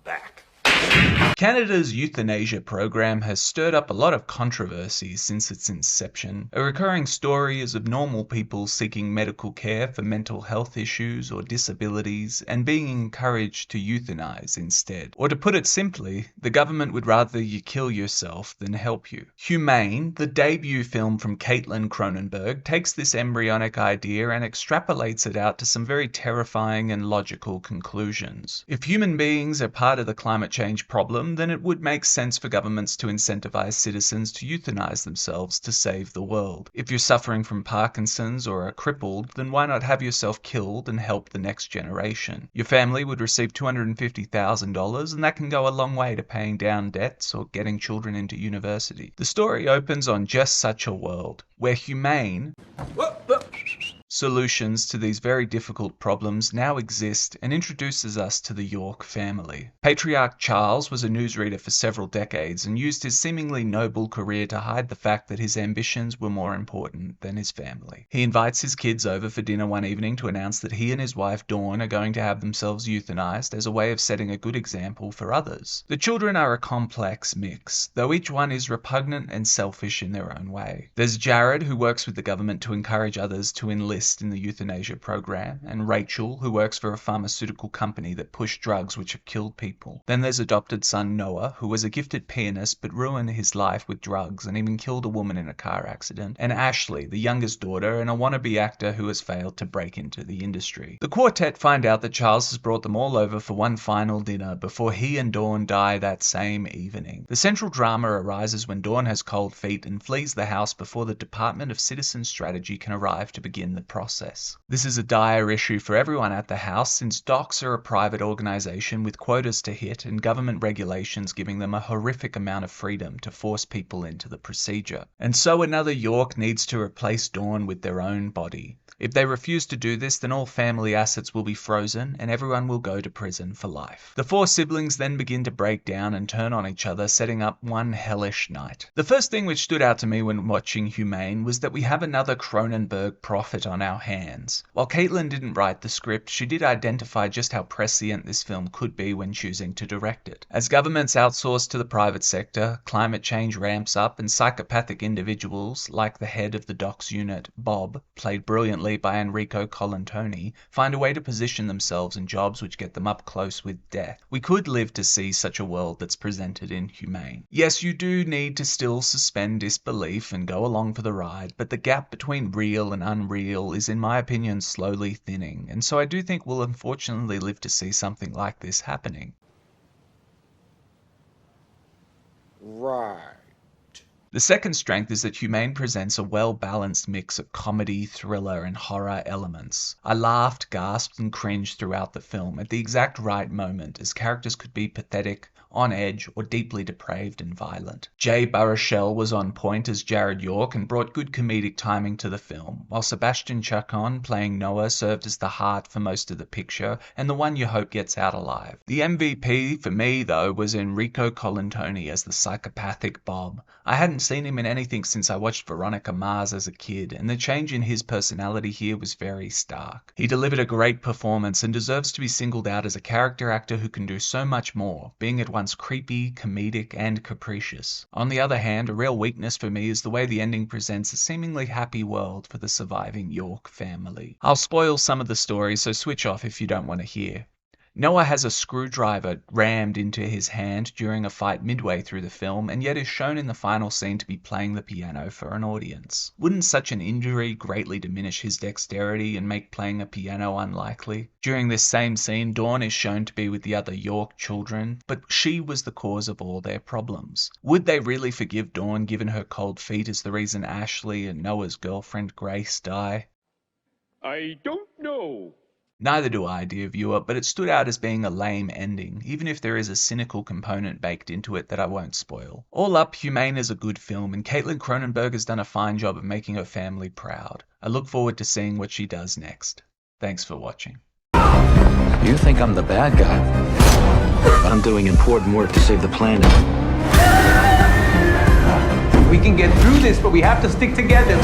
back. Canada's euthanasia program has stirred up a lot of controversy since its inception. A recurring story is of normal people seeking medical care for mental health issues or disabilities and being encouraged to euthanize instead. Or to put it simply, the government would rather you kill yourself than help you. Humane, the debut film from Caitlin Cronenberg, takes this embryonic idea and extrapolates it out to some very terrifying and logical conclusions. If human beings are part of the climate change problem, then it would make sense for governments to incentivize citizens to euthanize themselves to save the world. If you're suffering from Parkinson's or are crippled, then why not have yourself killed and help the next generation? Your family would receive $250,000, and that can go a long way to paying down debts or getting children into university. The story opens on just such a world, where humane solutions to these very difficult problems now exist and introduces us to the York family. Patriarch Charles was a newsreader for several decades and used his seemingly noble career to hide the fact that his ambitions were more important than his family. He invites his kids over for dinner one evening to announce that he and his wife Dawn are going to have themselves euthanized as a way of setting a good example for others. The children are a complex mix, though each one is repugnant and selfish in their own way. There's Jared, who works with the government to encourage others to enlist in the euthanasia program, and Rachel, who works for a pharmaceutical company that pushed drugs which have killed people. Then there's adopted son Noah, who was a gifted pianist but ruined his life with drugs and even killed a woman in a car accident, and Ashley, the youngest daughter and a wannabe actor who has failed to break into the industry. The quartet find out that Charles has brought them all over for one final dinner before he and Dawn die that same evening. The central drama arises when Dawn has cold feet and flees the house before the Department of Citizen Strategy can arrive to begin the process. This is a dire issue for everyone at the house, since docs are a private organization with quotas to hit and government regulations giving them a horrific amount of freedom to force people into the procedure. And so another York needs to replace Dawn with their own body. If they refuse to do this, then all family assets will be frozen and everyone will go to prison for life. The four siblings then begin to break down and turn on each other, setting up one hellish night. The first thing which stood out to me when watching Humane was that we have another Cronenberg prophet on our hands. While Caitlin didn't write the script, she did identify just how prescient this film could be when choosing to direct it. As governments outsource to the private sector, climate change ramps up and psychopathic individuals, like the head of the docs unit, Bob, played brilliantly by Enrico Colantoni, find a way to position themselves in jobs which get them up close with death. We could live to see such a world that's presented in Humane. Yes, you do need to still suspend disbelief and go along for the ride, but the gap between real and unreal is, in my opinion, slowly thinning, and so I do think we'll unfortunately live to see something like this happening. Right. The second strength is that Humane presents a well-balanced mix of comedy, thriller, and horror elements. I laughed, gasped, and cringed throughout the film at the exact right moment, as characters could be pathetic, on edge, or deeply depraved and violent. Jay Baruchel was on point as Jared York and brought good comedic timing to the film, while Sebastian Chacon, playing Noah, served as the heart for most of the picture, and the one you hope gets out alive. The MVP for me, though, was Enrico Colantoni as the psychopathic Bob. I hadn't seen him in anything since I watched Veronica Mars as a kid, and the change in his personality here was very stark. He delivered a great performance and deserves to be singled out as a character actor who can do so much more, being at once creepy, comedic, and capricious. On the other hand, a real weakness for me is the way the ending presents a seemingly happy world for the surviving York family. I'll spoil some of the story, so switch off if you don't want to hear. Noah has a screwdriver rammed into his hand during a fight midway through the film, and yet is shown in the final scene to be playing the piano for an audience. Wouldn't such an injury greatly diminish his dexterity and make playing a piano unlikely? During this same scene, Dawn is shown to be with the other York children, but she was the cause of all their problems. Would they really forgive Dawn given her cold feet is the reason Ashley and Noah's girlfriend Grace die? I don't know. Neither do I, dear viewer, but it stood out as being a lame ending, even if there is a cynical component baked into it that I won't spoil. All up, Humane is a good film, and Caitlin Cronenberg has done a fine job of making her family proud. I look forward to seeing what she does next. Thanks for watching. You think I'm the bad guy, but I'm doing important work to save the planet. We can get through this, but we have to stick together.